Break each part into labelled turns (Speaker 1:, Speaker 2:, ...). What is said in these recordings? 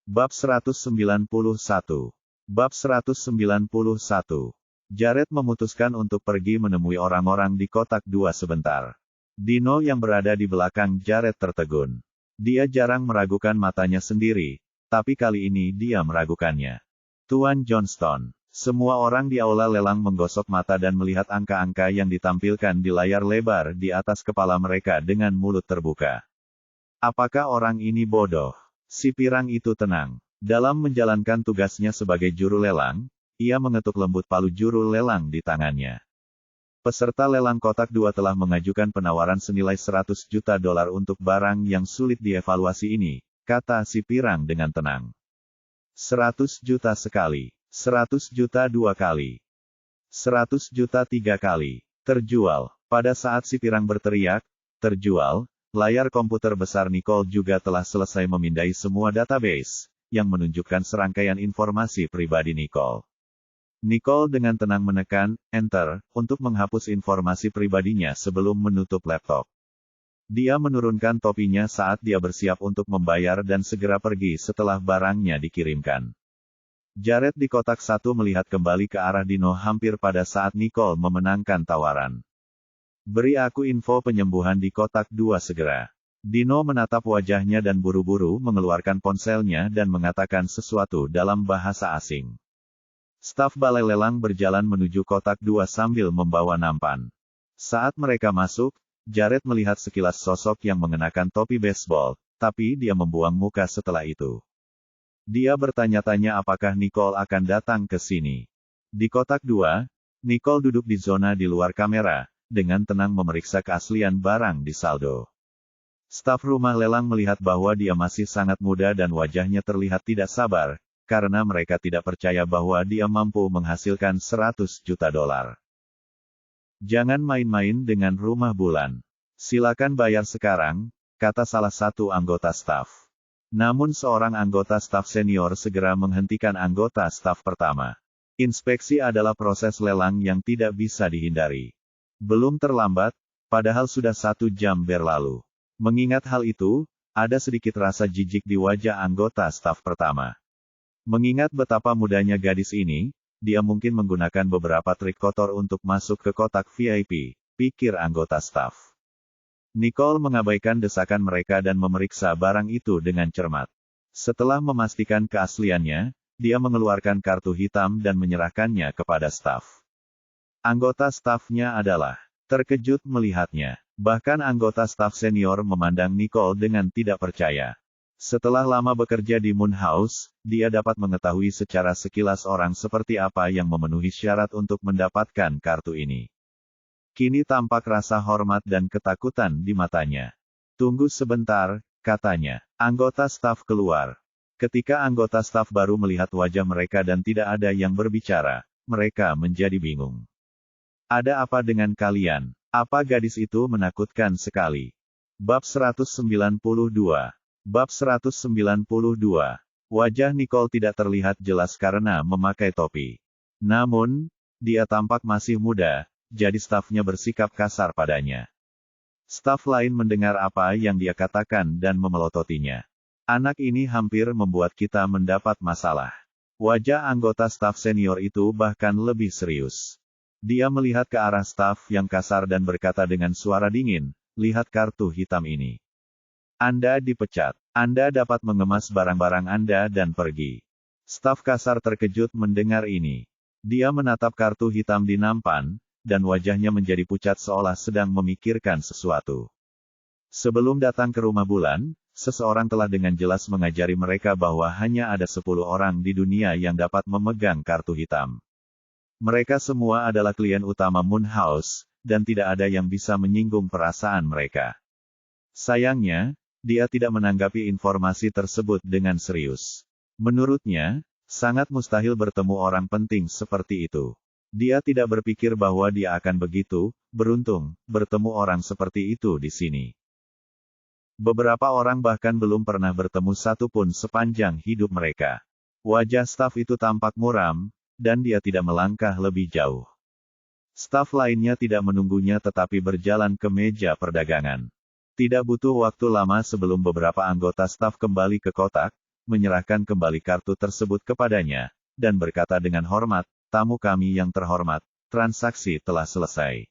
Speaker 1: Bab 191. Bab 191. Jared memutuskan untuk pergi menemui orang-orang di kotak 2 sebentar. Dino yang berada di belakang Jared tertegun. Dia jarang meragukan matanya sendiri, tapi kali ini dia meragukannya. Tuan Johnston. Semua orang di aula lelang menggosok mata dan melihat angka-angka yang ditampilkan di layar lebar di atas kepala mereka dengan mulut terbuka. Apakah orang ini bodoh? Si pirang itu tenang. Dalam menjalankan tugasnya sebagai juru lelang, ia mengetuk lembut palu juru lelang di tangannya. Peserta lelang kotak 2 telah mengajukan penawaran senilai $100 juta untuk barang yang sulit dievaluasi ini, kata si pirang dengan tenang. 100 juta sekali, 100 juta 2 kali, 100 juta 3 kali, terjual. Pada saat si pirang berteriak, terjual, layar komputer besar Nicole juga telah selesai memindai semua database, yang menunjukkan serangkaian informasi pribadi Nicole. Nicole dengan tenang menekan Enter untuk menghapus informasi pribadinya sebelum menutup laptop. Dia menurunkan topinya saat dia bersiap untuk membayar dan segera pergi setelah barangnya dikirimkan. Jared di kotak 1 melihat kembali ke arah Dino hampir pada saat Nicole memenangkan tawaran. Beri aku info penyembuhan di kotak 2 segera. Dino menatap wajahnya dan buru-buru mengeluarkan ponselnya dan mengatakan sesuatu dalam bahasa asing. Staf balai lelang berjalan menuju kotak 2 sambil membawa nampan. Saat mereka masuk, Jared melihat sekilas sosok yang mengenakan topi baseball, tapi dia membuang muka setelah itu. Dia bertanya-tanya apakah Nicole akan datang ke sini. Di kotak 2, Nicole duduk di zona di luar kamera, dengan tenang memeriksa keaslian barang di saldo. Staf rumah lelang melihat bahwa dia masih sangat muda dan wajahnya terlihat tidak sabar, karena mereka tidak percaya bahwa dia mampu menghasilkan $100 juta. Jangan main-main dengan rumah bulan. Silakan bayar sekarang, kata salah satu anggota staf. Namun seorang anggota staf senior segera menghentikan anggota staf pertama. Inspeksi adalah proses lelang yang tidak bisa dihindari. Belum terlambat, padahal sudah 1 jam berlalu. Mengingat hal itu, ada sedikit rasa jijik di wajah anggota staf pertama. Mengingat betapa mudanya gadis ini, dia mungkin menggunakan beberapa trik kotor untuk masuk ke kotak VIP, pikir anggota staf. Nicole mengabaikan desakan mereka dan memeriksa barang itu dengan cermat. Setelah memastikan keasliannya, dia mengeluarkan kartu hitam dan menyerahkannya kepada staf. Anggota stafnya adalah terkejut melihatnya. Bahkan anggota staf senior memandang Nicole dengan tidak percaya. Setelah lama bekerja di Moon House, dia dapat mengetahui secara sekilas orang seperti apa yang memenuhi syarat untuk mendapatkan kartu ini. Kini tampak rasa hormat dan ketakutan di matanya. Tunggu sebentar, katanya. Anggota staf keluar. Ketika anggota staf baru melihat wajah mereka dan tidak ada yang berbicara, mereka menjadi bingung. Ada apa dengan kalian? Apa gadis itu menakutkan sekali? Bab 192. Bab 192. Wajah Nicole tidak terlihat jelas karena memakai topi. Namun, dia tampak masih muda, jadi stafnya bersikap kasar padanya. Staf lain mendengar apa yang dia katakan dan memelototinya. Anak ini hampir membuat kita mendapat masalah. Wajah anggota staf senior itu bahkan lebih serius. Dia melihat ke arah staf yang kasar dan berkata dengan suara dingin, lihat kartu hitam ini. Anda dipecat. Anda dapat mengemas barang-barang Anda dan pergi. Staf kasar terkejut mendengar ini. Dia menatap kartu hitam di nampan, dan wajahnya menjadi pucat seolah sedang memikirkan sesuatu. Sebelum datang ke rumah bulan, seseorang telah dengan jelas mengajari mereka bahwa hanya ada 10 orang di dunia yang dapat memegang kartu hitam. Mereka semua adalah klien utama Moon House, dan tidak ada yang bisa menyinggung perasaan mereka. Sayangnya, dia tidak menanggapi informasi tersebut dengan serius. Menurutnya, sangat mustahil bertemu orang penting seperti itu. Dia tidak berpikir bahwa dia akan begitu beruntung bertemu orang seperti itu di sini. Beberapa orang bahkan belum pernah bertemu satu pun sepanjang hidup mereka. Wajah staf itu tampak muram, dan dia tidak melangkah lebih jauh. Staf lainnya tidak menunggunya tetapi berjalan ke meja perdagangan. Tidak butuh waktu lama sebelum beberapa anggota staf kembali ke kotak, menyerahkan kembali kartu tersebut kepadanya, dan berkata dengan hormat, "Tamu kami yang terhormat, transaksi telah selesai.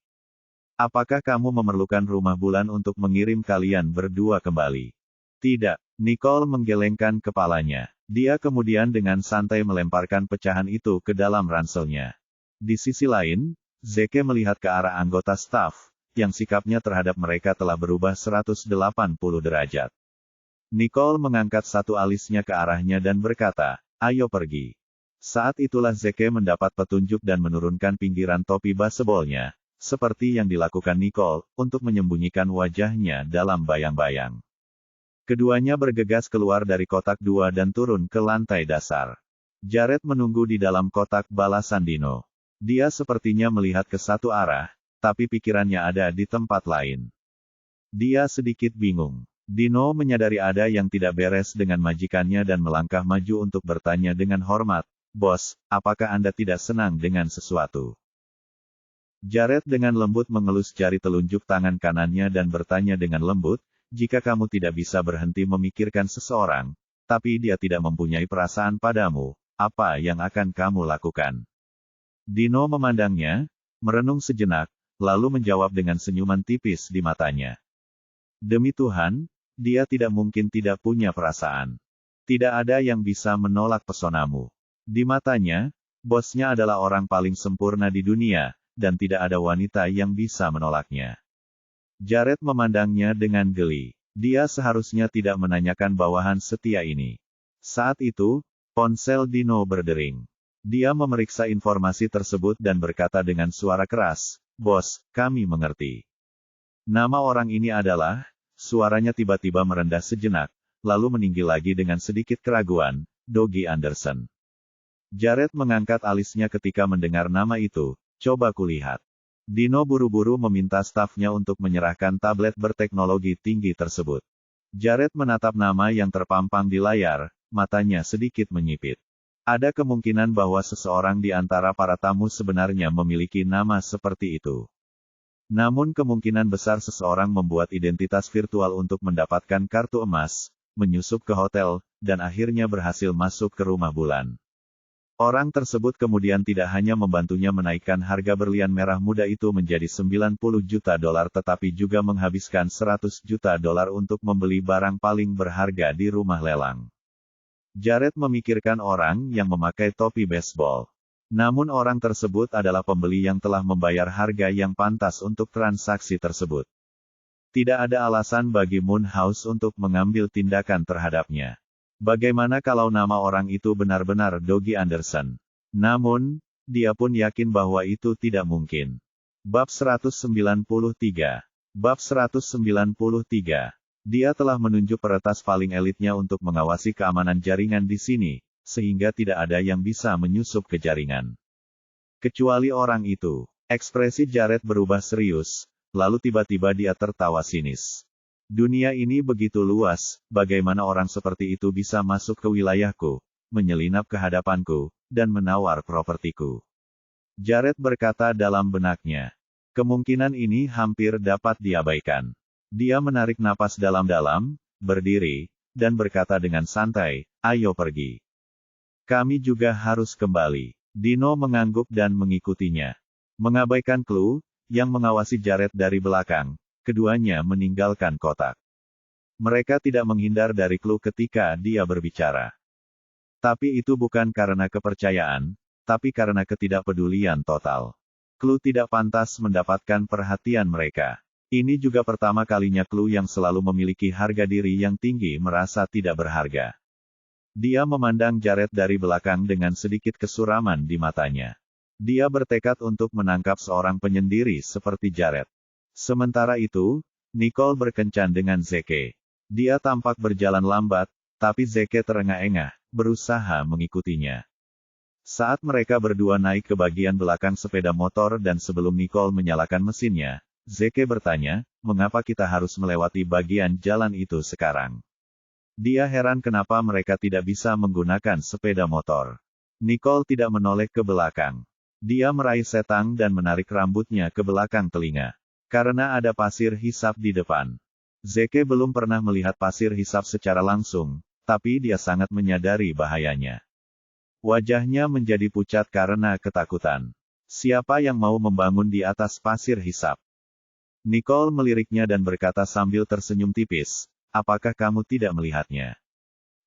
Speaker 1: Apakah kamu memerlukan rumah bulan untuk mengirim kalian berdua kembali?" "Tidak." Nicole menggelengkan kepalanya. Dia kemudian dengan santai melemparkan pecahan itu ke dalam ranselnya. Di sisi lain, Zeke melihat ke arah anggota staf, yang sikapnya terhadap mereka telah berubah 180 derajat. Nicole mengangkat satu alisnya ke arahnya dan berkata, "Ayo pergi." Saat itulah Zeke mendapat petunjuk dan menurunkan pinggiran topi baseballnya, seperti yang dilakukan Nicole, untuk menyembunyikan wajahnya dalam bayang-bayang. Keduanya bergegas keluar dari kotak dua dan turun ke lantai dasar. Jared menunggu di dalam kotak balasan Dino. Dia sepertinya melihat ke satu arah, tapi pikirannya ada di tempat lain. Dia sedikit bingung. Dino menyadari ada yang tidak beres dengan majikannya dan melangkah maju untuk bertanya dengan hormat, "Bos, apakah Anda tidak senang dengan sesuatu?" Jared dengan lembut mengelus jari telunjuk tangan kanannya dan bertanya dengan lembut, "Jika kamu tidak bisa berhenti memikirkan seseorang, tapi dia tidak mempunyai perasaan padamu, apa yang akan kamu lakukan?" Dino memandangnya, merenung sejenak, lalu menjawab dengan senyuman tipis di matanya. "Demi Tuhan, dia tidak mungkin tidak punya perasaan. Tidak ada yang bisa menolak pesonamu." Di matanya, bosnya adalah orang paling sempurna di dunia, dan tidak ada wanita yang bisa menolaknya. Jared memandangnya dengan geli. Dia seharusnya tidak menanyakan bawahan setia ini. Saat itu, ponsel Dino berdering. Dia memeriksa informasi tersebut dan berkata dengan suara keras, "Bos, kami mengerti." Nama orang ini adalah, suaranya tiba-tiba merendah sejenak, lalu meninggi lagi dengan sedikit keraguan, "Dougie Anderson." Jared mengangkat alisnya ketika mendengar nama itu, "Coba kulihat." Dino buru-buru meminta stafnya untuk menyerahkan tablet berteknologi tinggi tersebut. Jared menatap nama yang terpampang di layar, matanya sedikit menyipit. Ada kemungkinan bahwa seseorang di antara para tamu sebenarnya memiliki nama seperti itu. Namun kemungkinan besar seseorang membuat identitas virtual untuk mendapatkan kartu emas, menyusup ke hotel, dan akhirnya berhasil masuk ke rumah bulan. Orang tersebut kemudian tidak hanya membantunya menaikkan harga berlian merah muda itu menjadi $90 juta tetapi juga menghabiskan $100 juta untuk membeli barang paling berharga di rumah lelang. Jared memikirkan orang yang memakai topi baseball. Namun orang tersebut adalah pembeli yang telah membayar harga yang pantas untuk transaksi tersebut. Tidak ada alasan bagi Moon House untuk mengambil tindakan terhadapnya. Bagaimana kalau nama orang itu benar-benar Dougie Anderson? Namun, dia pun yakin bahwa itu tidak mungkin. Bab 193. Bab 193. Dia telah menunjuk peretas paling elitnya untuk mengawasi keamanan jaringan di sini, sehingga tidak ada yang bisa menyusup ke jaringan. Kecuali orang itu. Ekspresi Jared berubah serius, lalu tiba-tiba dia tertawa sinis. "Dunia ini begitu luas, bagaimana orang seperti itu bisa masuk ke wilayahku, menyelinap ke hadapanku, dan menawar propertiku?" Jared berkata dalam benaknya. Kemungkinan ini hampir dapat diabaikan. Dia menarik napas dalam-dalam, berdiri, dan berkata dengan santai, "Ayo pergi. Kami juga harus kembali." Dino mengangguk dan mengikutinya. Mengabaikan Clue, yang mengawasi Jared dari belakang, keduanya meninggalkan kotak. Mereka tidak menghindar dari Clue ketika dia berbicara. Tapi itu bukan karena kepercayaan, tapi karena ketidakpedulian total. Clue tidak pantas mendapatkan perhatian mereka. Ini juga pertama kalinya Clue yang selalu memiliki harga diri yang tinggi merasa tidak berharga. Dia memandang Jared dari belakang dengan sedikit kesuraman di matanya. Dia bertekad untuk menangkap seorang penyendiri seperti Jared. Sementara itu, Nicole berkencan dengan Zeke. Dia tampak berjalan lambat, tapi Zeke terengah-engah, berusaha mengikutinya. Saat mereka berdua naik ke bagian belakang sepeda motor dan sebelum Nicole menyalakan mesinnya, Zeke bertanya, "Mengapa kita harus melewati bagian jalan itu sekarang?" Dia heran kenapa mereka tidak bisa menggunakan sepeda motor. Nicole tidak menoleh ke belakang. Dia meraih setang dan menarik rambutnya ke belakang telinga. Karena ada pasir hisap di depan. Zeke belum pernah melihat pasir hisap secara langsung, tapi dia sangat menyadari bahayanya. Wajahnya menjadi pucat karena ketakutan. Siapa yang mau membangun di atas pasir hisap? Nicole meliriknya dan berkata sambil tersenyum tipis, apakah kamu tidak melihatnya?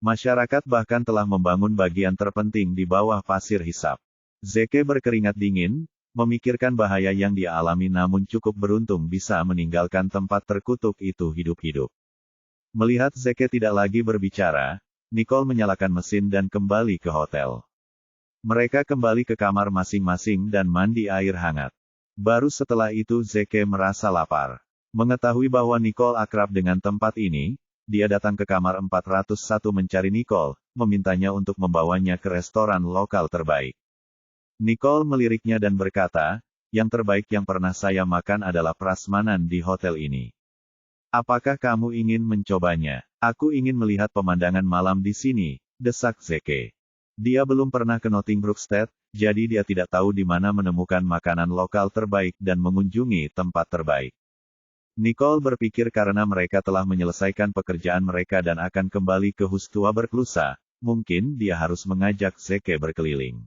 Speaker 1: Masyarakat bahkan telah membangun bagian terpenting di bawah pasir hisap. Zeke berkeringat dingin, memikirkan bahaya yang dia alami namun cukup beruntung bisa meninggalkan tempat terkutuk itu hidup-hidup. Melihat Zeke tidak lagi berbicara, Nicole menyalakan mesin dan kembali ke hotel. Mereka kembali ke kamar masing-masing dan mandi air hangat. Baru setelah itu Zeke merasa lapar. Mengetahui bahwa Nicole akrab dengan tempat ini, dia datang ke kamar 401 mencari Nicole, memintanya untuk membawanya ke restoran lokal terbaik. Nicole meliriknya dan berkata, yang terbaik yang pernah saya makan adalah prasmanan di hotel ini. Apakah kamu ingin mencobanya? Aku ingin melihat pemandangan malam di sini, desak Zeke. Dia belum pernah ke Nottingbrookstead, jadi dia tidak tahu di mana menemukan makanan lokal terbaik dan mengunjungi tempat terbaik. Nicole berpikir karena mereka telah menyelesaikan pekerjaan mereka dan akan kembali ke Hustua berkelusa, mungkin dia harus mengajak Zeke berkeliling.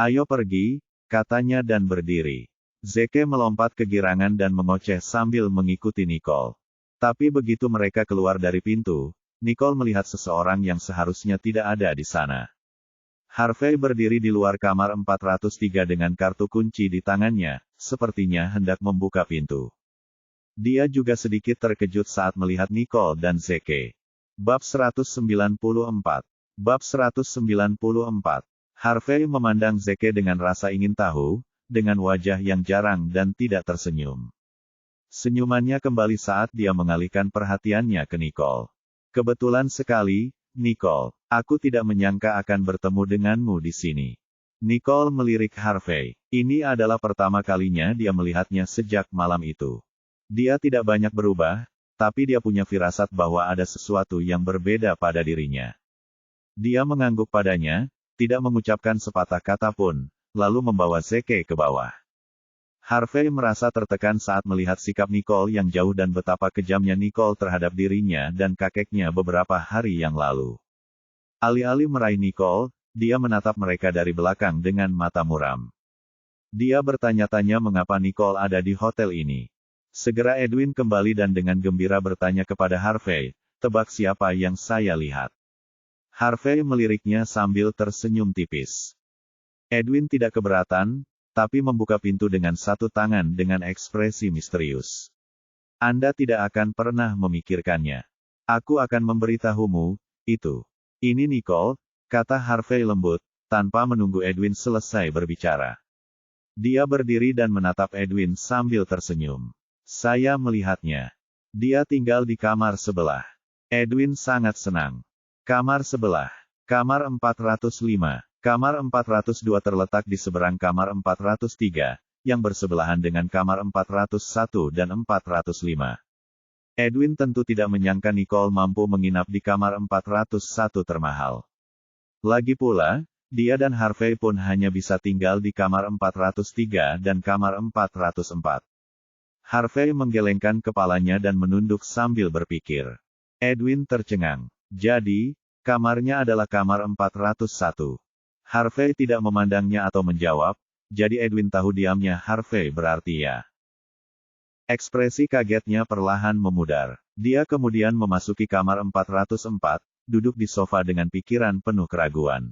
Speaker 1: Ayo pergi, katanya dan berdiri. Zeke melompat kegirangan dan mengoceh sambil mengikuti Nicole. Tapi begitu mereka keluar dari pintu, Nicole melihat seseorang yang seharusnya tidak ada di sana. Harvey berdiri di luar kamar 403 dengan kartu kunci di tangannya, sepertinya hendak membuka pintu. Dia juga sedikit terkejut saat melihat Nicole dan Zeke. Bab 194. Bab 194. Harvey memandang Zeke dengan rasa ingin tahu, dengan wajah yang jarang dan tidak tersenyum. Senyumannya kembali saat dia mengalihkan perhatiannya ke Nicole. Kebetulan sekali, Nicole, aku tidak menyangka akan bertemu denganmu di sini. Nicole melirik Harvey. Ini adalah pertama kalinya dia melihatnya sejak malam itu. Dia tidak banyak berubah, tapi dia punya firasat bahwa ada sesuatu yang berbeda pada dirinya. Dia mengangguk padanya, tidak mengucapkan sepatah kata pun, lalu membawa Zeke ke bawah. Harvey merasa tertekan saat melihat sikap Nicole yang jauh dan betapa kejamnya Nicole terhadap dirinya dan kakeknya beberapa hari yang lalu. Alih-alih meraih Nicole, dia menatap mereka dari belakang dengan mata muram. Dia bertanya-tanya mengapa Nicole ada di hotel ini. Segera Edwin kembali dan dengan gembira bertanya kepada Harvey, tebak siapa yang saya lihat. Harvey meliriknya sambil tersenyum tipis. Edwin tidak keberatan, tapi membuka pintu dengan satu tangan dengan ekspresi misterius. Anda tidak akan pernah memikirkannya. Aku akan memberitahumu, itu. Ini Nicole, kata Harvey lembut, tanpa menunggu Edwin selesai berbicara. Dia berdiri dan menatap Edwin sambil tersenyum. Saya melihatnya. Dia tinggal di kamar sebelah. Edwin sangat senang. Kamar sebelah. Kamar 405. Kamar 402 terletak di seberang kamar 403, yang bersebelahan dengan kamar 401 dan 405. Edwin tentu tidak menyangka Nicole mampu menginap di kamar 401 termahal. Lagi pula, dia dan Harvey pun hanya bisa tinggal di kamar 403 dan kamar 404. Harvey menggelengkan kepalanya dan menunduk sambil berpikir. Edwin tercengang. Jadi, kamarnya adalah kamar 401. Harvey tidak memandangnya atau menjawab, jadi Edwin tahu diamnya Harvey berarti ya. Ekspresi kagetnya perlahan memudar. Dia kemudian memasuki kamar 404, duduk di sofa dengan pikiran penuh keraguan.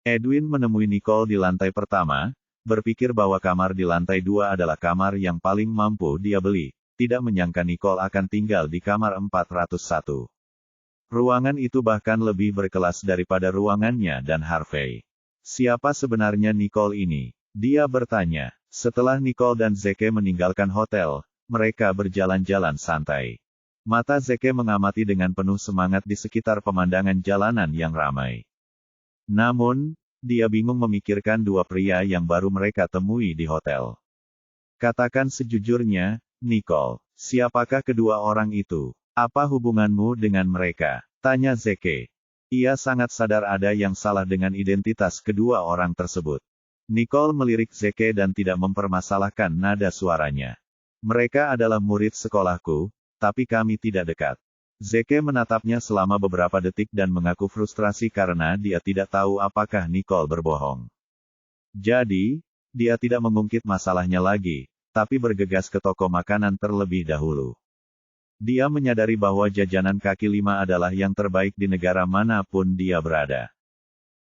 Speaker 1: Edwin menemui Nicole di lantai pertama, berpikir bahwa kamar di lantai 2 adalah kamar yang paling mampu dia beli, tidak menyangka Nicole akan tinggal di kamar 401. Ruangan itu bahkan lebih berkelas daripada ruangannya dan Harvey. Siapa sebenarnya Nicole ini? Dia bertanya. Setelah Nicole dan Zeke meninggalkan hotel, mereka berjalan-jalan santai. Mata Zeke mengamati dengan penuh semangat di sekitar pemandangan jalanan yang ramai. Namun, dia bingung memikirkan dua pria yang baru mereka temui di hotel. Katakan sejujurnya, Nicole, siapakah kedua orang itu? Apa hubunganmu dengan mereka? Tanya Zeke. Ia sangat sadar ada yang salah dengan identitas kedua orang tersebut. Nicole melirik Zeke dan tidak mempermasalahkan nada suaranya. Mereka adalah murid sekolahku, tapi kami tidak dekat. Zeke menatapnya selama beberapa detik dan mengaku frustrasi karena dia tidak tahu apakah Nicole berbohong. Jadi, dia tidak mengungkit masalahnya lagi, tapi bergegas ke toko makanan terlebih dahulu. Dia menyadari bahwa jajanan kaki lima adalah yang terbaik di negara manapun dia berada.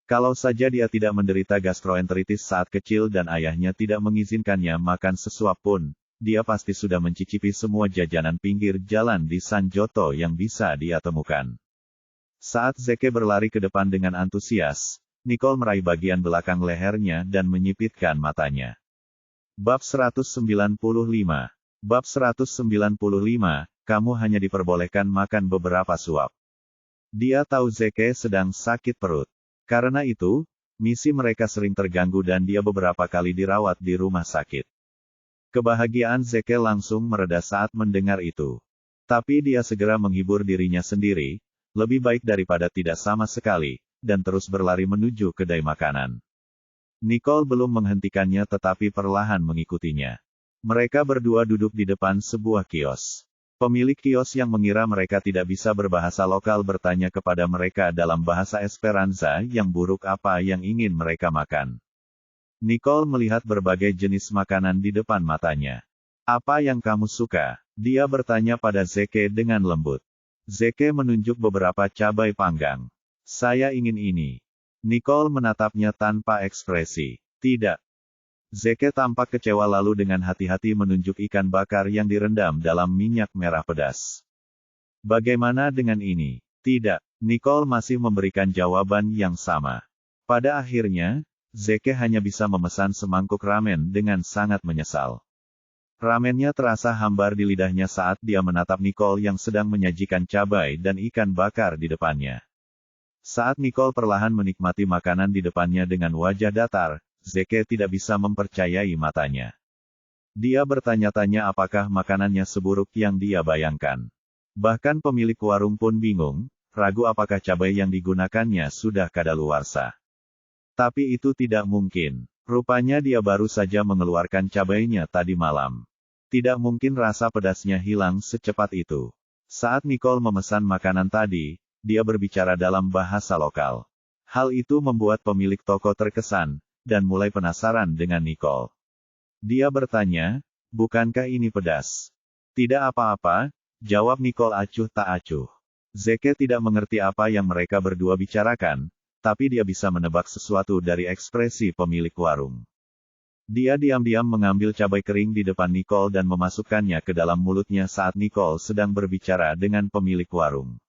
Speaker 1: Kalau saja dia tidak menderita gastroenteritis saat kecil dan ayahnya tidak mengizinkannya makan sesuap pun, dia pasti sudah mencicipi semua jajanan pinggir jalan di Sanjoto yang bisa dia temukan. Saat Zeke berlari ke depan dengan antusias, Nicole meraih bagian belakang lehernya dan menyipitkan matanya. Bab 195. Bab 195, kamu hanya diperbolehkan makan beberapa suap. Dia tahu Zeke sedang sakit perut. Karena itu, misi mereka sering terganggu dan dia beberapa kali dirawat di rumah sakit. Kebahagiaan Zeke langsung mereda saat mendengar itu. Tapi dia segera menghibur dirinya sendiri, lebih baik daripada tidak sama sekali, dan terus berlari menuju kedai makanan. Nicole belum menghentikannya tetapi perlahan mengikutinya. Mereka berdua duduk di depan sebuah kios. Pemilik kios yang mengira mereka tidak bisa berbahasa lokal bertanya kepada mereka dalam bahasa Esperanza yang buruk apa yang ingin mereka makan. Nicole melihat berbagai jenis makanan di depan matanya. Apa yang kamu suka? Dia bertanya pada Zeke dengan lembut. Zeke menunjuk beberapa cabai panggang. Saya ingin ini. Nicole menatapnya tanpa ekspresi. Tidak. Zeke tampak kecewa lalu dengan hati-hati menunjuk ikan bakar yang direndam dalam minyak merah pedas. Bagaimana dengan ini? Tidak. Nicole masih memberikan jawaban yang sama. Pada akhirnya, Zeke hanya bisa memesan semangkuk ramen dengan sangat menyesal. Ramennya terasa hambar di lidahnya saat dia menatap Nicole yang sedang menyajikan cabai dan ikan bakar di depannya. Saat Nicole perlahan menikmati makanan di depannya dengan wajah datar, Zeke tidak bisa mempercayai matanya. Dia bertanya-tanya apakah makanannya seburuk yang dia bayangkan. Bahkan pemilik warung pun bingung, ragu apakah cabai yang digunakannya sudah kadaluarsa. Tapi itu tidak mungkin. Rupanya dia baru saja mengeluarkan cabainya tadi malam. Tidak mungkin rasa pedasnya hilang secepat itu. Saat Nicole memesan makanan tadi, dia berbicara dalam bahasa lokal. Hal itu membuat pemilik toko terkesan, dan mulai penasaran dengan Nicole. Dia bertanya, bukankah ini pedas? Tidak apa-apa, jawab Nicole acuh tak acuh. Zeke tidak mengerti apa yang mereka berdua bicarakan, tapi dia bisa menebak sesuatu dari ekspresi pemilik warung. Dia diam-diam mengambil cabai kering di depan Nicole dan memasukkannya ke dalam mulutnya saat Nicole sedang berbicara dengan pemilik warung.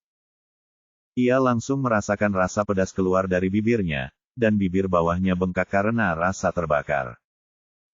Speaker 1: Ia langsung merasakan rasa pedas keluar dari bibirnya, dan bibir bawahnya bengkak karena rasa terbakar.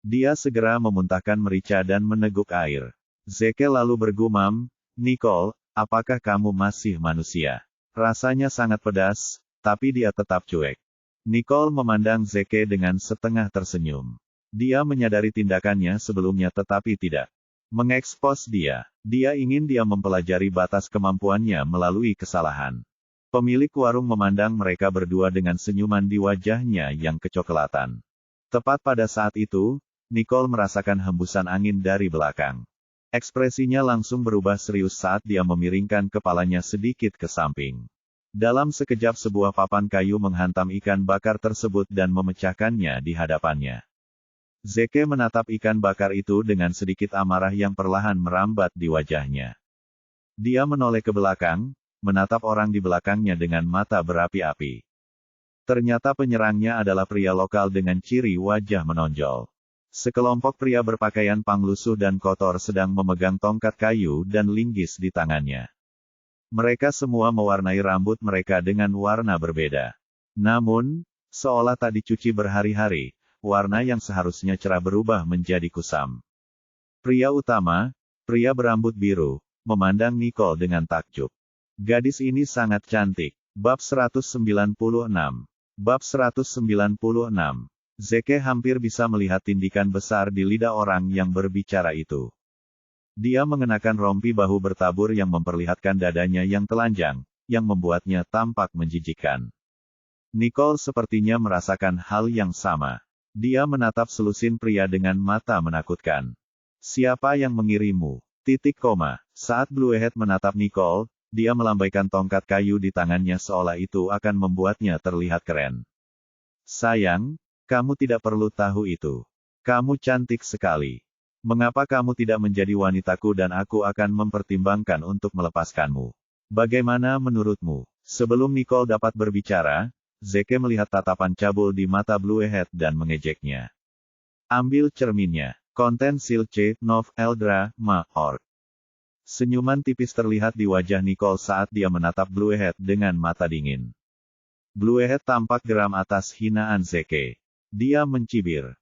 Speaker 1: Dia segera memuntahkan merica dan meneguk air. Zeke lalu bergumam, Nicole, apakah kamu masih manusia? Rasanya sangat pedas, tapi dia tetap cuek. Nicole memandang Zeke dengan setengah tersenyum. Dia menyadari tindakannya sebelumnya tetapi tidak mengekspos dia. Dia ingin dia mempelajari batas kemampuannya melalui kesalahan. Pemilik warung memandang mereka berdua dengan senyuman di wajahnya yang kecoklatan. Tepat pada saat itu, Nicole merasakan hembusan angin dari belakang. Ekspresinya langsung berubah serius saat dia memiringkan kepalanya sedikit ke samping. Dalam sekejap sebuah papan kayu menghantam ikan bakar tersebut dan memecahkannya di hadapannya. Zeke menatap ikan bakar itu dengan sedikit amarah yang perlahan merambat di wajahnya. Dia menoleh ke belakang, menatap orang di belakangnya dengan mata berapi-api. Ternyata penyerangnya adalah pria lokal dengan ciri wajah menonjol. Sekelompok pria berpakaian panglusuh dan kotor sedang memegang tongkat kayu dan linggis di tangannya. Mereka semua mewarnai rambut mereka dengan warna berbeda. Namun, seolah tak dicuci berhari-hari, warna yang seharusnya cerah berubah menjadi kusam. Pria utama, pria berambut biru, memandang Nicole dengan takjub. Gadis ini sangat cantik. Bab 196. Bab 196. Zeke hampir bisa melihat tindikan besar di lidah orang yang berbicara itu. Dia mengenakan rompi bahu bertabur yang memperlihatkan dadanya yang telanjang, yang membuatnya tampak menjijikkan. Nicole sepertinya merasakan hal yang sama. Dia menatap selusin pria dengan mata menakutkan. Siapa yang mengirimu? Saat Bluehead menatap Nicole, dia melambaikan tongkat kayu di tangannya seolah itu akan membuatnya terlihat keren. Sayang, kamu tidak perlu tahu itu. Kamu cantik sekali. Mengapa kamu tidak menjadi wanitaku dan aku akan mempertimbangkan untuk melepaskanmu? Bagaimana menurutmu? Sebelum Nicole dapat berbicara, Zeke melihat tatapan cabul di mata Bluehead dan mengejeknya. Ambil cerminnya. Konten Silce, Nov, Eldra, Ma, Org. Senyuman tipis terlihat di wajah Nicole saat dia menatap Bluehead dengan mata dingin. Bluehead tampak geram atas hinaan Zeke. Dia mencibir.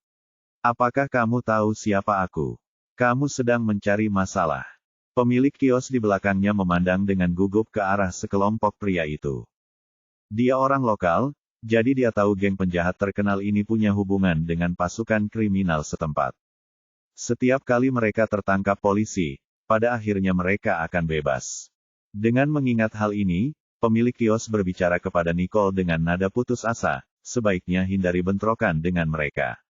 Speaker 1: Apakah kamu tahu siapa aku? Kamu sedang mencari masalah. Pemilik kios di belakangnya memandang dengan gugup ke arah sekelompok pria itu. Dia orang lokal, jadi dia tahu geng penjahat terkenal ini punya hubungan dengan pasukan kriminal setempat. Setiap kali mereka tertangkap polisi, pada akhirnya mereka akan bebas. Dengan mengingat hal ini, pemilik kios berbicara kepada Nicole dengan nada putus asa, sebaiknya hindari bentrokan dengan mereka.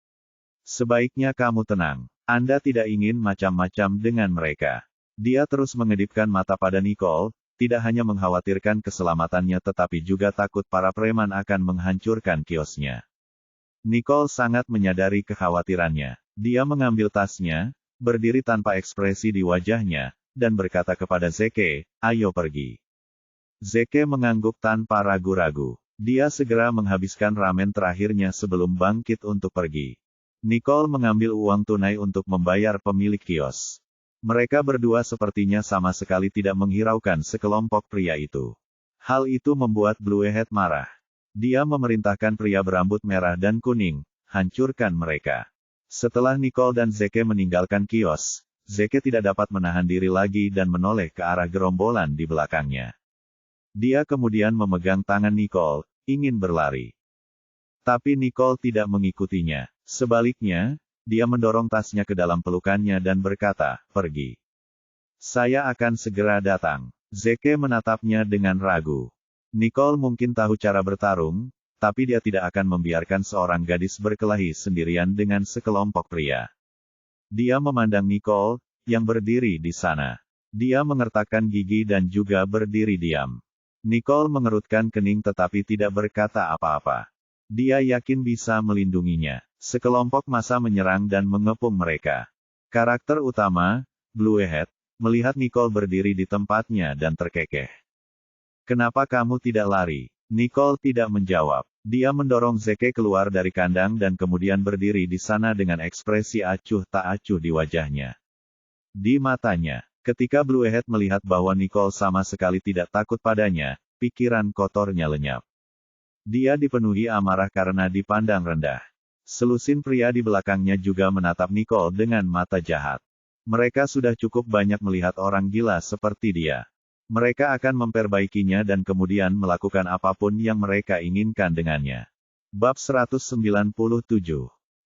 Speaker 1: Sebaiknya kamu tenang. Anda tidak ingin macam-macam dengan mereka. Dia terus mengedipkan mata pada Nicole, tidak hanya mengkhawatirkan keselamatannya tetapi juga takut para preman akan menghancurkan kiosnya. Nicole sangat menyadari kekhawatirannya. Dia mengambil tasnya, berdiri tanpa ekspresi di wajahnya, dan berkata kepada Zeke, ayo pergi. Zeke mengangguk tanpa ragu-ragu. Dia segera menghabiskan ramen terakhirnya sebelum bangkit untuk pergi. Nicole mengambil uang tunai untuk membayar pemilik kios. Mereka berdua sepertinya sama sekali tidak menghiraukan sekelompok pria itu. Hal itu membuat Bluehead marah. Dia memerintahkan pria berambut merah dan kuning, hancurkan mereka. Setelah Nicole dan Zeke meninggalkan kios, Zeke tidak dapat menahan diri lagi dan menoleh ke arah gerombolan di belakangnya. Dia kemudian memegang tangan Nicole, ingin berlari. Tapi Nicole tidak mengikutinya. Sebaliknya, dia mendorong tasnya ke dalam pelukannya dan berkata, pergi. Saya akan segera datang. Zeke menatapnya dengan ragu. Nicole mungkin tahu cara bertarung, tapi dia tidak akan membiarkan seorang gadis berkelahi sendirian dengan sekelompok pria. Dia memandang Nicole, yang berdiri di sana. Dia mengertakkan gigi dan juga berdiri diam. Nicole mengerutkan kening tetapi tidak berkata apa-apa. Dia yakin bisa melindunginya. Sekelompok massa menyerang dan mengepung mereka. Karakter utama, Bluehead, melihat Nicole berdiri di tempatnya dan terkekeh. Kenapa kamu tidak lari? Nicole tidak menjawab. Dia mendorong Zeke keluar dari kandang dan kemudian berdiri di sana dengan ekspresi acuh tak acuh di wajahnya. Di matanya, ketika Bluehead melihat bahwa Nicole sama sekali tidak takut padanya, pikiran kotornya lenyap. Dia dipenuhi amarah karena dipandang rendah. Selusin pria di belakangnya juga menatap Nicole dengan mata jahat. Mereka sudah cukup banyak melihat orang gila seperti dia. Mereka akan memperbaikinya dan kemudian melakukan apapun yang mereka inginkan dengannya. Bab 197.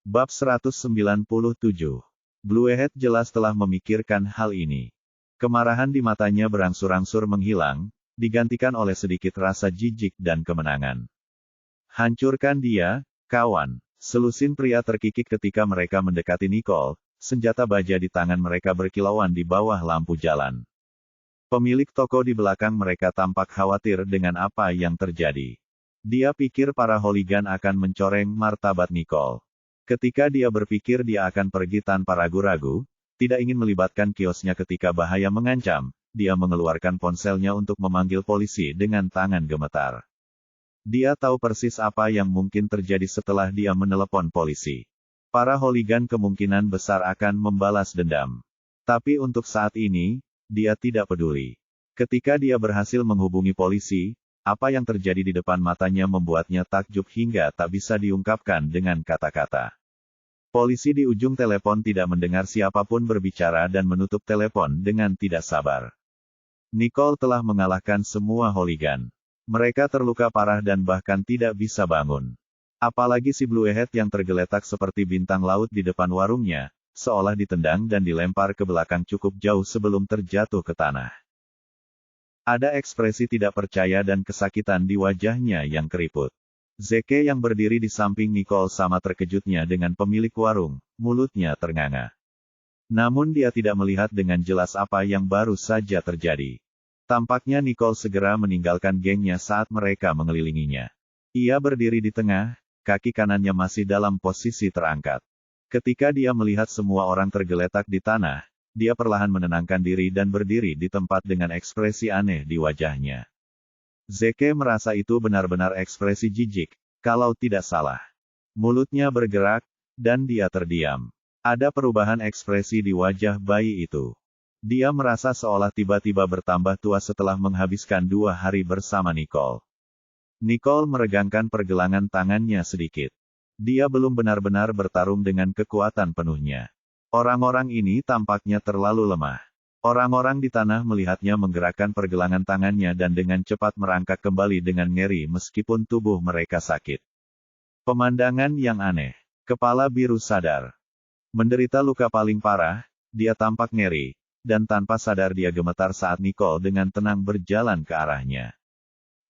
Speaker 1: Bab 197. Bluehead jelas telah memikirkan hal ini. Kemarahan di matanya berangsur-angsur menghilang, digantikan oleh sedikit rasa jijik dan kemenangan. Hancurkan dia, kawan. Selusin pria terkikik ketika mereka mendekati Nicole, senjata baja di tangan mereka berkilauan di bawah lampu jalan. Pemilik toko di belakang mereka tampak khawatir dengan apa yang terjadi. Dia pikir para hooligan akan mencoreng martabat Nicole. Ketika dia berpikir dia akan pergi tanpa ragu-ragu, tidak ingin melibatkan kiosnya ketika bahaya mengancam, dia mengeluarkan ponselnya untuk memanggil polisi dengan tangan gemetar. Dia tahu persis apa yang mungkin terjadi setelah dia menelepon polisi. Para hooligan kemungkinan besar akan membalas dendam. Tapi untuk saat ini, dia tidak peduli. Ketika dia berhasil menghubungi polisi, apa yang terjadi di depan matanya membuatnya takjub hingga tak bisa diungkapkan dengan kata-kata. Polisi di ujung telepon tidak mendengar siapapun berbicara dan menutup telepon dengan tidak sabar. Nicole telah mengalahkan semua hooligan. Mereka terluka parah dan bahkan tidak bisa bangun. Apalagi si Bluehead yang tergeletak seperti bintang laut di depan warungnya, seolah ditendang dan dilempar ke belakang cukup jauh sebelum terjatuh ke tanah. Ada ekspresi tidak percaya dan kesakitan di wajahnya yang keriput. Zeke yang berdiri di samping Nicole sama terkejutnya dengan pemilik warung, mulutnya ternganga. Namun dia tidak melihat dengan jelas apa yang baru saja terjadi. Tampaknya Nicole segera meninggalkan gengnya saat mereka mengelilinginya. Ia berdiri di tengah, kaki kanannya masih dalam posisi terangkat. Ketika dia melihat semua orang tergeletak di tanah, dia perlahan menenangkan diri dan berdiri di tempat dengan ekspresi aneh di wajahnya. Zeke merasa itu benar-benar ekspresi jijik, kalau tidak salah. Mulutnya bergerak, dan dia terdiam. Ada perubahan ekspresi di wajah bayi itu. Dia merasa seolah tiba-tiba bertambah tua setelah menghabiskan 2 hari bersama Nicole. Nicole meregangkan pergelangan tangannya sedikit. Dia belum benar-benar bertarung dengan kekuatan penuhnya. Orang-orang ini tampaknya terlalu lemah. Orang-orang di tanah melihatnya menggerakkan pergelangan tangannya dan dengan cepat merangkak kembali dengan ngeri meskipun tubuh mereka sakit. Pemandangan yang aneh. Kepala biru sadar. Menderita luka paling parah, dia tampak ngeri, dan tanpa sadar dia gemetar saat Nicole dengan tenang berjalan ke arahnya.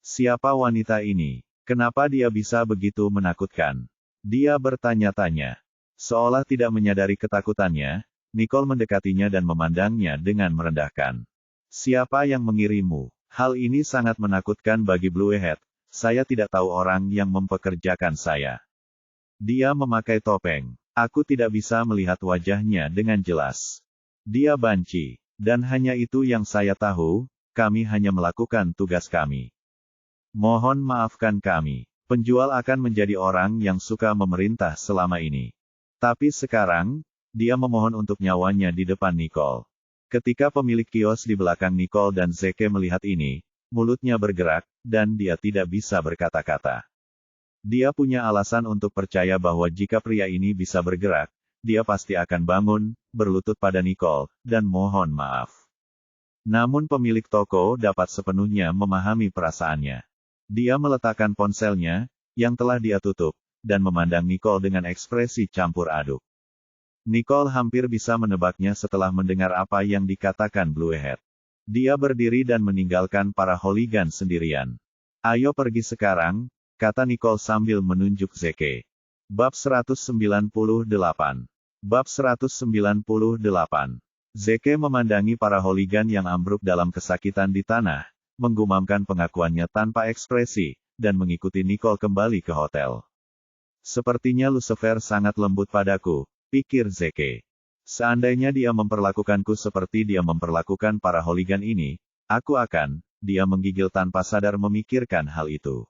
Speaker 1: Siapa wanita ini? Kenapa dia bisa begitu menakutkan? Dia bertanya-tanya. Seolah tidak menyadari ketakutannya, Nicole mendekatinya dan memandangnya dengan merendahkan. Siapa yang mengirimmu? Hal ini sangat menakutkan bagi Bluehead. Saya tidak tahu orang yang mempekerjakan saya. Dia memakai topeng. Aku tidak bisa melihat wajahnya dengan jelas. Dia banci. Dan hanya itu yang saya tahu, kami hanya melakukan tugas kami. Mohon maafkan kami. Penjual akan menjadi orang yang suka memerintah selama ini. Tapi sekarang, dia memohon untuk nyawanya di depan Nicole. Ketika pemilik kios di belakang Nicole dan Zeke melihat ini, mulutnya bergerak, dan dia tidak bisa berkata-kata. Dia punya alasan untuk percaya bahwa jika pria ini bisa bergerak, dia pasti akan bangun, berlutut pada Nicole, dan mohon maaf. Namun pemilik toko dapat sepenuhnya memahami perasaannya. Dia meletakkan ponselnya, yang telah dia tutup, dan memandang Nicole dengan ekspresi campur aduk. Nicole hampir bisa menebaknya setelah mendengar apa yang dikatakan Bluehead. Dia berdiri dan meninggalkan para hooligan sendirian. Ayo pergi sekarang, kata Nicole sambil menunjuk Zeke. Bab 198. Bab 198. Zeke memandangi para hooligan yang ambruk dalam kesakitan di tanah, menggumamkan pengakuannya tanpa ekspresi, dan mengikuti Nicole kembali ke hotel. Sepertinya Lucifer sangat lembut padaku, pikir Zeke. Seandainya dia memperlakukanku seperti dia memperlakukan para hooligan ini, aku akan, dia menggigil tanpa sadar memikirkan hal itu.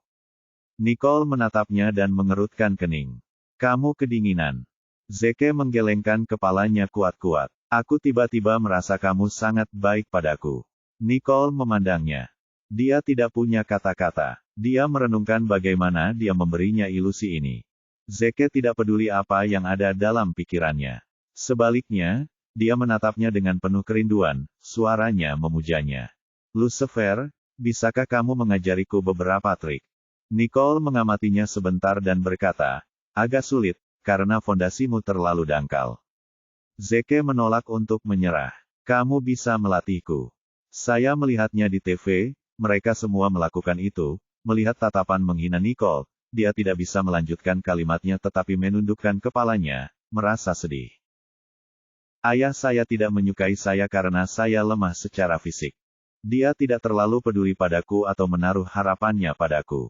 Speaker 1: Nicole menatapnya dan mengerutkan kening. Kamu kedinginan. Zeke menggelengkan kepalanya kuat-kuat. Aku tiba-tiba merasa kamu sangat baik padaku. Nicole memandangnya. Dia tidak punya kata-kata. Dia merenungkan bagaimana dia memberinya ilusi ini. Zeke tidak peduli apa yang ada dalam pikirannya. Sebaliknya, dia menatapnya dengan penuh kerinduan, suaranya memujanya. Lucifer, bisakah kamu mengajariku beberapa trik? Nicole mengamatinya sebentar dan berkata, agak sulit, karena fondasimu terlalu dangkal. Zeke menolak untuk menyerah. Kamu bisa melatihku. Saya melihatnya di TV, mereka semua melakukan itu. Melihat tatapan menghina Nicole, dia tidak bisa melanjutkan kalimatnya tetapi menundukkan kepalanya, merasa sedih. Ayah saya tidak menyukai saya karena saya lemah secara fisik. Dia tidak terlalu peduli padaku atau menaruh harapannya padaku.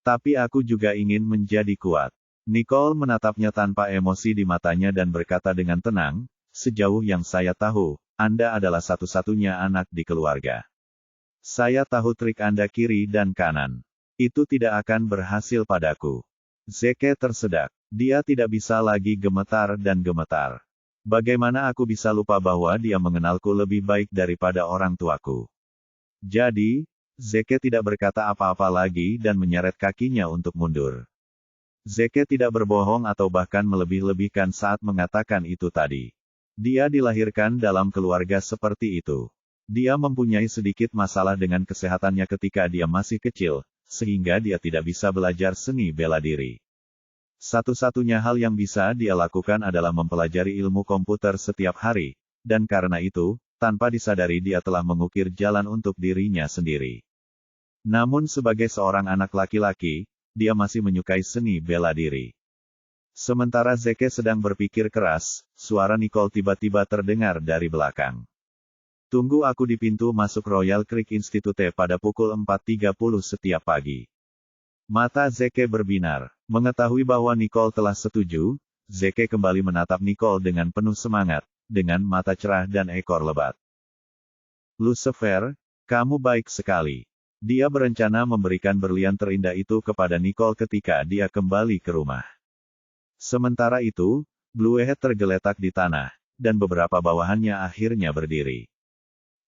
Speaker 1: Tapi aku juga ingin menjadi kuat. Nicole menatapnya tanpa emosi di matanya dan berkata dengan tenang, sejauh yang saya tahu, Anda adalah satu-satunya anak di keluarga. Saya tahu trik Anda kiri dan kanan. Itu tidak akan berhasil padaku. Zeke tersedak. Dia tidak bisa lagi gemetar dan gemetar. Bagaimana aku bisa lupa bahwa dia mengenalku lebih baik daripada orang tuaku? Jadi, Zeke tidak berkata apa-apa lagi dan menyeret kakinya untuk mundur. Zeke tidak berbohong atau bahkan melebih-lebihkan saat mengatakan itu tadi. Dia dilahirkan dalam keluarga seperti itu. Dia mempunyai sedikit masalah dengan kesehatannya ketika dia masih kecil, sehingga dia tidak bisa belajar seni bela diri. Satu-satunya hal yang bisa dia lakukan adalah mempelajari ilmu komputer setiap hari, dan karena itu, tanpa disadari dia telah mengukir jalan untuk dirinya sendiri. Namun sebagai seorang anak laki-laki, dia masih menyukai seni bela diri. Sementara Zeke sedang berpikir keras, suara Nicole tiba-tiba terdengar dari belakang. Tunggu aku di pintu masuk Royal Creek Institute pada pukul 4.30 setiap pagi. Mata Zeke berbinar. Mengetahui bahwa Nicole telah setuju, Zeke kembali menatap Nicole dengan penuh semangat, dengan mata cerah dan ekor lebat. Lucifer, kamu baik sekali. Dia berencana memberikan berlian terindah itu kepada Nicole ketika dia kembali ke rumah. Sementara itu, Bluehead tergeletak di tanah, dan beberapa bawahannya akhirnya berdiri.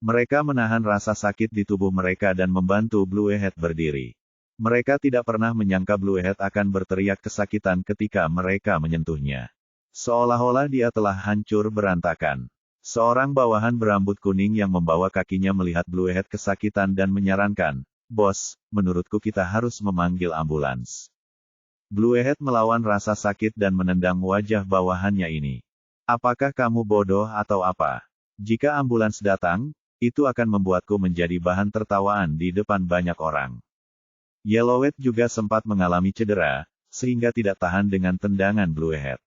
Speaker 1: Mereka menahan rasa sakit di tubuh mereka dan membantu Bluehead berdiri. Mereka tidak pernah menyangka Bluehead akan berteriak kesakitan ketika mereka menyentuhnya. Seolah-olah dia telah hancur berantakan. Seorang bawahan berambut kuning yang membawa kakinya melihat Bluehead kesakitan dan menyarankan, "Bos, menurutku kita harus memanggil ambulans." Bluehead melawan rasa sakit dan menendang wajah bawahannya ini. "Apakah kamu bodoh atau apa? Jika ambulans datang, itu akan membuatku menjadi bahan tertawaan di depan banyak orang." Yellowhead juga sempat mengalami cedera, sehingga tidak tahan dengan tendangan Bluehead.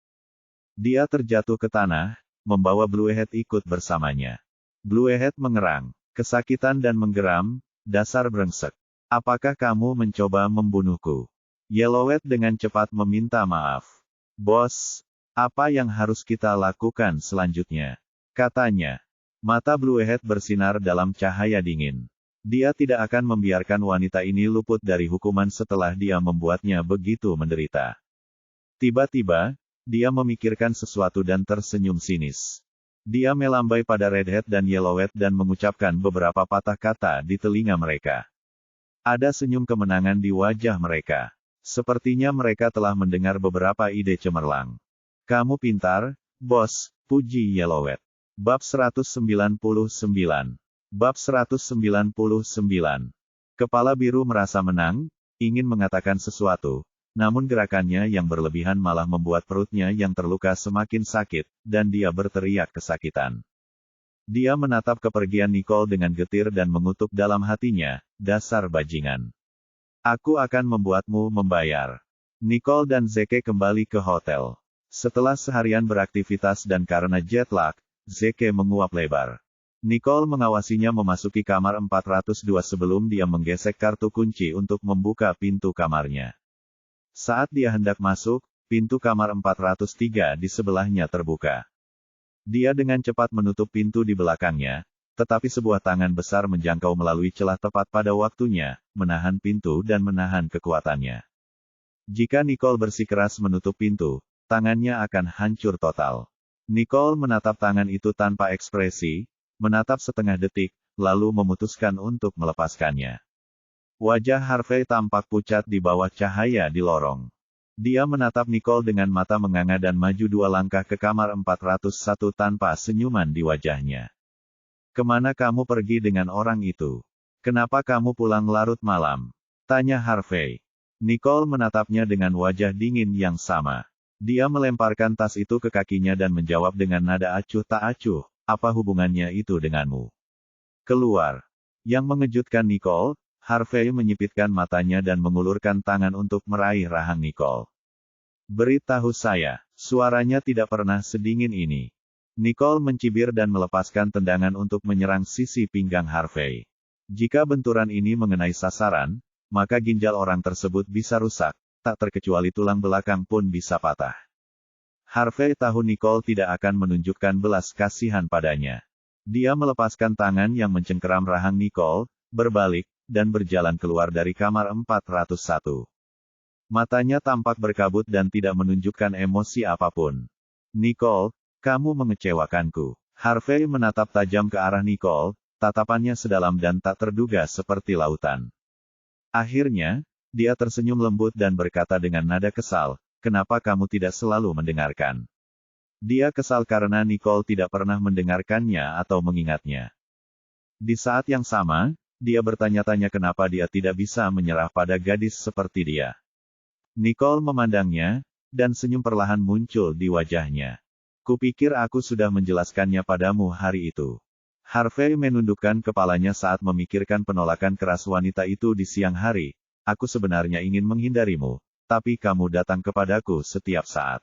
Speaker 1: Dia terjatuh ke tanah, membawa Bluehead ikut bersamanya. Bluehead mengerang, kesakitan dan menggeram, "Dasar brengsek. Apakah kamu mencoba membunuhku?" Yellowhead dengan cepat meminta maaf. "Bos, apa yang harus kita lakukan selanjutnya?" katanya. Mata Bluehead bersinar dalam cahaya dingin. Dia tidak akan membiarkan wanita ini luput dari hukuman setelah dia membuatnya begitu menderita. Tiba-tiba, dia memikirkan sesuatu dan tersenyum sinis. Dia melambai pada Redhead dan Yellowhead dan mengucapkan beberapa patah kata di telinga mereka. Ada senyum kemenangan di wajah mereka. Sepertinya mereka telah mendengar beberapa ide cemerlang. "Kamu pintar, bos," puji Yellowhead. Bab 199. Bab 199. Kepala Biru merasa menang, ingin mengatakan sesuatu, namun gerakannya yang berlebihan malah membuat perutnya yang terluka semakin sakit, dan dia berteriak kesakitan. Dia menatap kepergian Nicole dengan getir dan mengutuk dalam hatinya, "Dasar bajingan. Aku akan membuatmu membayar." Nicole dan Zeke kembali ke hotel. Setelah seharian beraktivitas dan karena jet lag, Zeke menguap lebar. Nicole mengawasinya memasuki kamar 402 sebelum dia menggesek kartu kunci untuk membuka pintu kamarnya. Saat dia hendak masuk, pintu kamar 403 di sebelahnya terbuka. Dia dengan cepat menutup pintu di belakangnya, tetapi sebuah tangan besar menjangkau melalui celah tepat pada waktunya, menahan pintu dan menahan kekuatannya. Jika Nicole bersikeras menutup pintu, tangannya akan hancur total. Nicole menatap tangan itu tanpa ekspresi, menatap setengah detik, lalu memutuskan untuk melepaskannya. Wajah Harvey tampak pucat di bawah cahaya di lorong. Dia menatap Nicole dengan mata menganga dan maju 2 langkah ke kamar 401 tanpa senyuman di wajahnya. "Kemana kamu pergi dengan orang itu? Kenapa kamu pulang larut malam?" tanya Harvey. Nicole menatapnya dengan wajah dingin yang sama. Dia melemparkan tas itu ke kakinya dan menjawab dengan nada acuh tak acuh, "Apa hubungannya itu denganmu? Keluar." Yang mengejutkan Nicole, Harvey menyipitkan matanya dan mengulurkan tangan untuk meraih rahang Nicole. "Beritahu saya." Suaranya tidak pernah sedingin ini. Nicole mencibir dan melepaskan tendangan untuk menyerang sisi pinggang Harvey. Jika benturan ini mengenai sasaran, maka ginjal orang tersebut bisa rusak, tak terkecuali tulang belakang pun bisa patah. Harvey tahu Nicole tidak akan menunjukkan belas kasihan padanya. Dia melepaskan tangan yang mencengkeram rahang Nicole, berbalik, dan berjalan keluar dari kamar 401. Matanya tampak berkabut dan tidak menunjukkan emosi apapun. "Nicole, kamu mengecewakanku." Harvey menatap tajam ke arah Nicole, tatapannya sedalam dan tak terduga seperti lautan. Akhirnya, dia tersenyum lembut dan berkata dengan nada kesal, "Kenapa kamu tidak selalu mendengarkan?" Dia kesal karena Nicole tidak pernah mendengarkannya atau mengingatnya. Di saat yang sama, dia bertanya-tanya kenapa dia tidak bisa menyerah pada gadis seperti dia. Nicole memandangnya, dan senyum perlahan muncul di wajahnya. "Kupikir aku sudah menjelaskannya padamu hari itu." Harvey menundukkan kepalanya saat memikirkan penolakan keras wanita itu di siang hari. "Aku sebenarnya ingin menghindarimu, tapi kamu datang kepadaku setiap saat.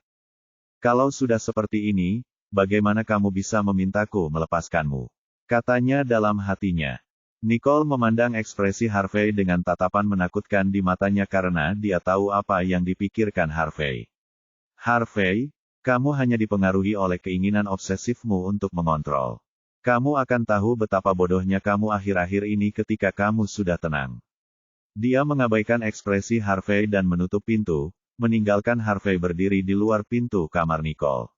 Speaker 1: Kalau sudah seperti ini, bagaimana kamu bisa memintaku melepaskanmu?" Katanya dalam hatinya. Nicole memandang ekspresi Harvey dengan tatapan menakutkan di matanya karena dia tahu apa yang dipikirkan Harvey. Harvey, kamu hanya dipengaruhi oleh keinginan obsesifmu untuk mengontrol. Kamu akan tahu betapa bodohnya kamu akhir-akhir ini ketika kamu sudah tenang. Dia mengabaikan ekspresi Harvey dan menutup pintu, meninggalkan Harvey berdiri di luar pintu kamar Nicole.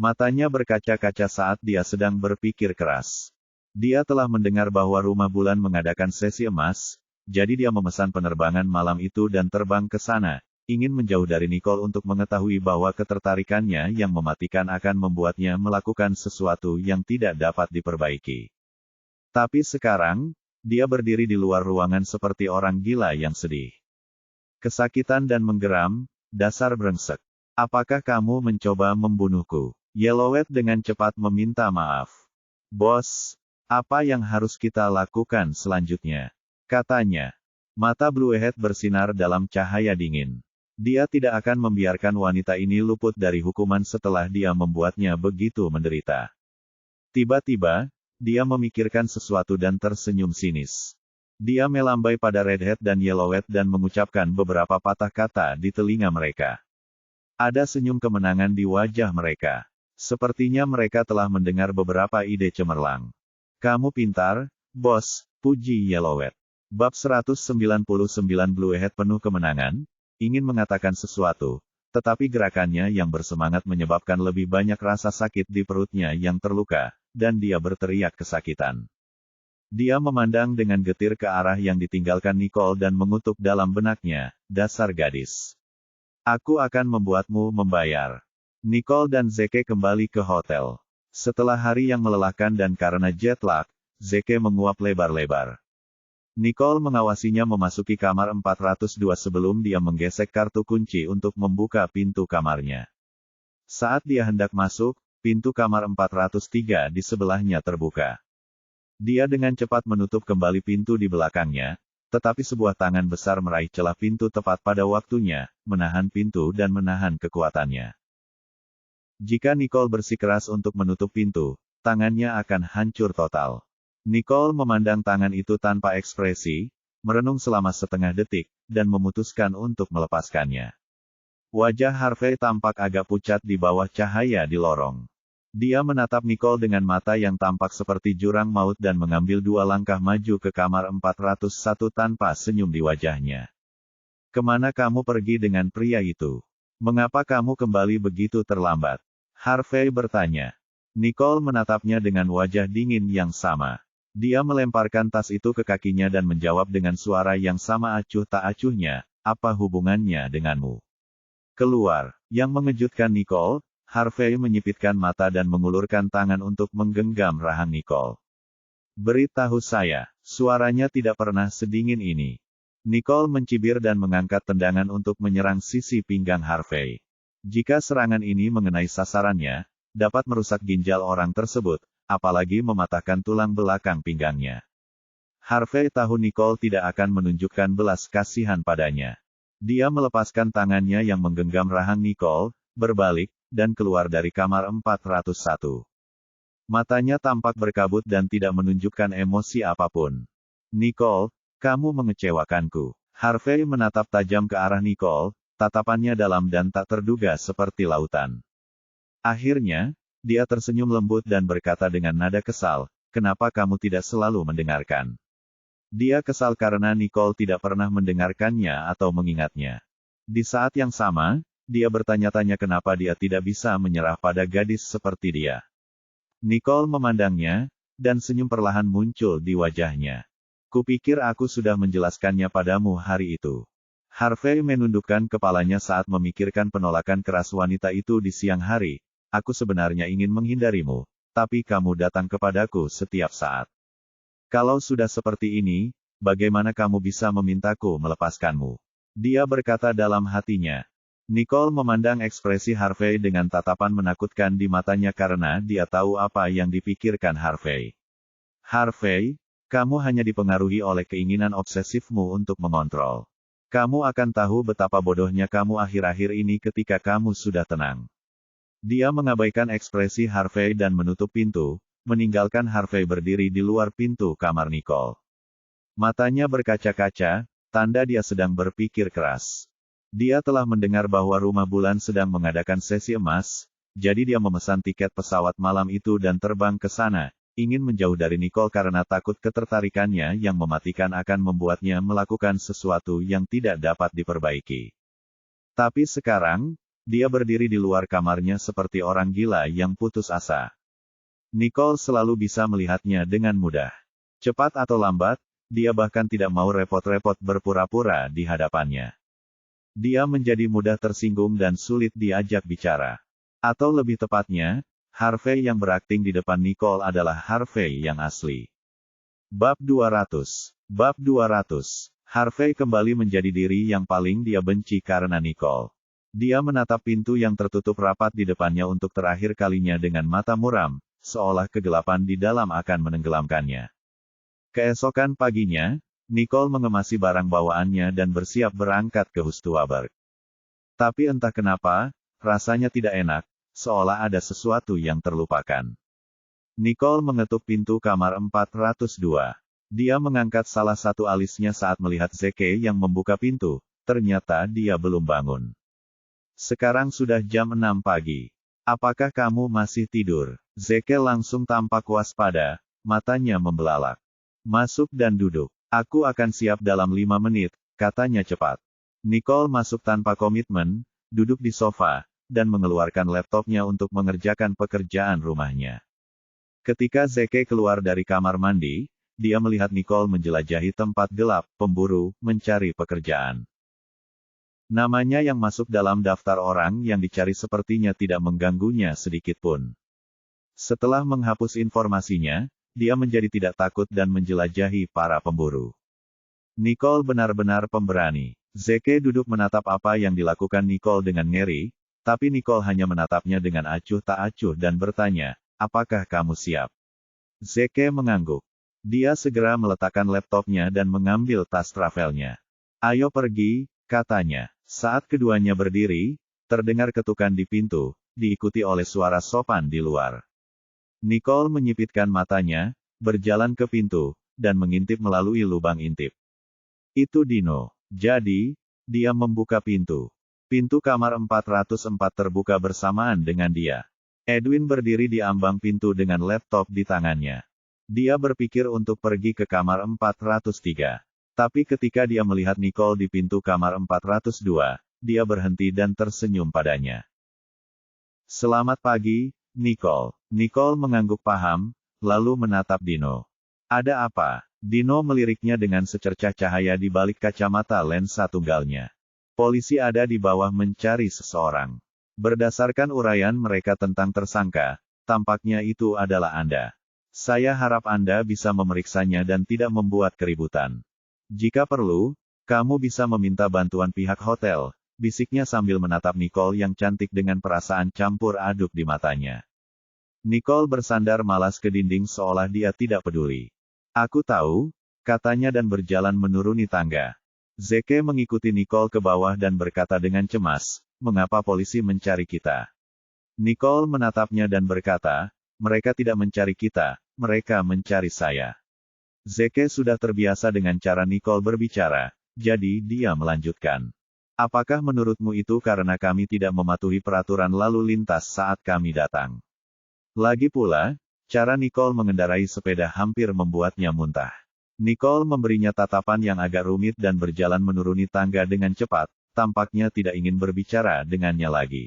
Speaker 1: Matanya berkaca-kaca saat dia sedang berpikir keras. Dia telah mendengar bahwa Rumah Bulan mengadakan sesi emas, jadi dia memesan penerbangan malam itu dan terbang ke sana, ingin menjauh dari Nicole untuk mengetahui bahwa ketertarikannya yang mematikan akan membuatnya melakukan sesuatu yang tidak dapat diperbaiki. Tapi sekarang, dia berdiri di luar ruangan seperti orang gila yang sedih. Kesakitan dan menggeram, dasar brengsek. Apakah kamu mencoba membunuhku? Yellowhead dengan cepat meminta maaf. Bos, apa yang harus kita lakukan selanjutnya? Katanya. Mata Bluehead bersinar dalam cahaya dingin. Dia tidak akan membiarkan wanita ini luput dari hukuman setelah dia membuatnya begitu menderita. Tiba-tiba, dia memikirkan sesuatu dan tersenyum sinis. Dia melambai pada Redhead dan Yellowhead dan mengucapkan beberapa patah kata di telinga mereka. Ada senyum kemenangan di wajah mereka. Sepertinya mereka telah mendengar beberapa ide cemerlang. Kamu pintar, bos, puji Yellowhead. Bab 199 Bluehead penuh kemenangan, ingin mengatakan sesuatu, tetapi gerakannya yang bersemangat menyebabkan lebih banyak rasa sakit di perutnya yang terluka, dan dia berteriak kesakitan. Dia memandang dengan getir ke arah yang ditinggalkan Nicole dan mengutuk dalam benaknya, dasar gadis. Aku akan membuatmu membayar. Nicole dan Zeke kembali ke hotel. Setelah hari yang melelahkan dan karena jet lag, Zeke menguap lebar-lebar. Nicole mengawasinya memasuki kamar 402 sebelum dia menggesek kartu kunci untuk membuka pintu kamarnya. Saat dia hendak masuk, pintu kamar 403 di sebelahnya terbuka. Dia dengan cepat menutup kembali pintu di belakangnya, tetapi sebuah tangan besar meraih celah pintu tepat pada waktunya, menahan pintu dan menahan kekuatannya. Jika Nicole bersikeras untuk menutup pintu, tangannya akan hancur total. Nicole memandang tangan itu tanpa ekspresi, merenung selama setengah detik, dan memutuskan untuk melepaskannya. Wajah Harvey tampak agak pucat di bawah cahaya di lorong. Dia menatap Nicole dengan mata yang tampak seperti jurang maut dan mengambil 2 langkah maju ke kamar 401 tanpa senyum di wajahnya. Kemana kamu pergi dengan pria itu? Mengapa kamu kembali begitu terlambat? Harvey bertanya. Nicole menatapnya dengan wajah dingin yang sama. Dia melemparkan tas itu ke kakinya dan menjawab dengan suara yang sama acuh tak acuhnya, apa hubungannya denganmu? Keluar. Yang mengejutkan Nicole, Harvey menyipitkan mata dan mengulurkan tangan untuk menggenggam rahang Nicole. Beritahu saya, suaranya tidak pernah sedingin ini. Nicole mencibir dan mengangkat tendangan untuk menyerang sisi pinggang Harvey. Jika serangan ini mengenai sasarannya, dapat merusak ginjal orang tersebut, apalagi mematahkan tulang belakang pinggangnya. Harvey tahu Nicole tidak akan menunjukkan belas kasihan padanya. Dia melepaskan tangannya yang menggenggam rahang Nicole, berbalik, dan keluar dari kamar 401. Matanya tampak berkabut dan tidak menunjukkan emosi apapun. Nicole, kamu mengecewakanku. Harvey menatap tajam ke arah Nicole, tatapannya dalam dan tak terduga seperti lautan. Akhirnya, dia tersenyum lembut dan berkata dengan nada kesal, kenapa kamu tidak selalu mendengarkan? Dia kesal karena Nicole tidak pernah mendengarkannya atau mengingatnya. Di saat yang sama, dia bertanya-tanya kenapa dia tidak bisa menyerah pada gadis seperti dia. Nicole memandangnya, dan senyum perlahan muncul di wajahnya. Kupikir aku sudah menjelaskannya padamu hari itu. Harvey menundukkan kepalanya saat memikirkan penolakan keras wanita itu di siang hari. Aku sebenarnya ingin menghindarimu, tapi kamu datang kepadaku setiap saat. Kalau sudah seperti ini, bagaimana kamu bisa memintaku melepaskanmu? Dia berkata dalam hatinya. Nicole memandang ekspresi Harvey dengan tatapan menakutkan di matanya karena dia tahu apa yang dipikirkan Harvey. Harvey, kamu hanya dipengaruhi oleh keinginan obsesifmu untuk mengontrol. Kamu akan tahu betapa bodohnya kamu akhir-akhir ini ketika kamu sudah tenang. Dia mengabaikan ekspresi Harvey dan menutup pintu, meninggalkan Harvey berdiri di luar pintu kamar Nicole. Matanya berkaca-kaca, tanda dia sedang berpikir keras. Dia telah mendengar bahwa Rumah Bulan sedang mengadakan sesi emas, jadi dia memesan tiket pesawat malam itu dan terbang ke sana, ingin menjauh dari Nicole karena takut ketertarikannya yang mematikan akan membuatnya melakukan sesuatu yang tidak dapat diperbaiki. Tapi sekarang, dia berdiri di luar kamarnya seperti orang gila yang putus asa. Nicole selalu bisa melihatnya dengan mudah. Cepat atau lambat, dia bahkan tidak mau repot-repot berpura-pura di hadapannya. Dia menjadi mudah tersinggung dan sulit diajak bicara. Atau lebih tepatnya, Harvey yang berakting di depan Nicole adalah Harvey yang asli. Bab 200. Bab 200. Harvey kembali menjadi diri yang paling dia benci karena Nicole. Dia menatap pintu yang tertutup rapat di depannya untuk terakhir kalinya dengan mata muram, seolah kegelapan di dalam akan menenggelamkannya. Keesokan paginya, Nicole mengemasi barang bawaannya dan bersiap berangkat ke Hustuaberg. Tapi entah kenapa, rasanya tidak enak, seolah ada sesuatu yang terlupakan. Nicole mengetuk pintu kamar 402. Dia mengangkat salah satu alisnya saat melihat Zeke yang membuka pintu, ternyata dia belum bangun. Sekarang sudah jam 6 pagi. Apakah kamu masih tidur? Zeke langsung tampak waspada, matanya membelalak. Masuk dan duduk. Aku akan siap dalam 5 menit, katanya cepat. Nicole masuk tanpa komitmen, duduk di sofa, dan mengeluarkan laptopnya untuk mengerjakan pekerjaan rumahnya. Ketika Zeke keluar dari kamar mandi, dia melihat Nicole menjelajahi tempat gelap, pemburu, mencari pekerjaan. Namanya yang masuk dalam daftar orang yang dicari sepertinya tidak mengganggunya sedikitpun. Setelah menghapus informasinya, dia menjadi tidak takut dan menjelajahi para pemburu. Nicole benar-benar pemberani. Zeke duduk menatap apa yang dilakukan Nicole dengan ngeri, tapi Nicole hanya menatapnya dengan acuh tak acuh dan bertanya, apakah kamu siap? Zeke mengangguk. Dia segera meletakkan laptopnya dan mengambil tas travelnya. Ayo pergi, katanya. Saat keduanya berdiri, terdengar ketukan di pintu, diikuti oleh suara sopan di luar. Nicole menyipitkan matanya, berjalan ke pintu, dan mengintip melalui lubang intip. Itu Dino. Jadi, dia membuka pintu. Pintu kamar 404 terbuka bersamaan dengan dia. Edwin berdiri di ambang pintu dengan laptop di tangannya. Dia berpikir untuk pergi ke kamar 403. Tapi ketika dia melihat Nicole di pintu kamar 402, dia berhenti dan tersenyum padanya. Selamat pagi, Nicole. Nicole mengangguk paham, lalu menatap Dino. Ada apa? Dino meliriknya dengan secercah cahaya di balik kacamata lensa tunggalnya. Polisi ada di bawah mencari seseorang. Berdasarkan uraian mereka tentang tersangka, tampaknya itu adalah Anda. Saya harap Anda bisa memeriksanya dan tidak membuat keributan. Jika perlu, kamu bisa meminta bantuan pihak hotel, bisiknya sambil menatap Nicole yang cantik dengan perasaan campur aduk di matanya. Nicole bersandar malas ke dinding seolah dia tidak peduli. Aku tahu, katanya dan berjalan menuruni tangga. Zeke mengikuti Nicole ke bawah dan berkata dengan cemas, mengapa polisi mencari kita? Nicole menatapnya dan berkata, mereka tidak mencari kita, mereka mencari saya. Zeke sudah terbiasa dengan cara Nicole berbicara, jadi dia melanjutkan. Apakah menurutmu itu karena kami tidak mematuhi peraturan lalu lintas saat kami datang? Lagi pula, cara Nicole mengendarai sepeda hampir membuatnya muntah. Nicole memberinya tatapan yang agak rumit dan berjalan menuruni tangga dengan cepat, tampaknya tidak ingin berbicara dengannya lagi.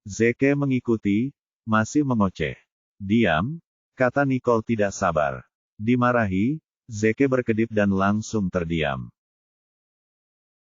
Speaker 1: Zeke mengikuti, masih mengoceh. Diam, kata Nicole tidak sabar. Dimarahi, Zeke berkedip dan langsung terdiam.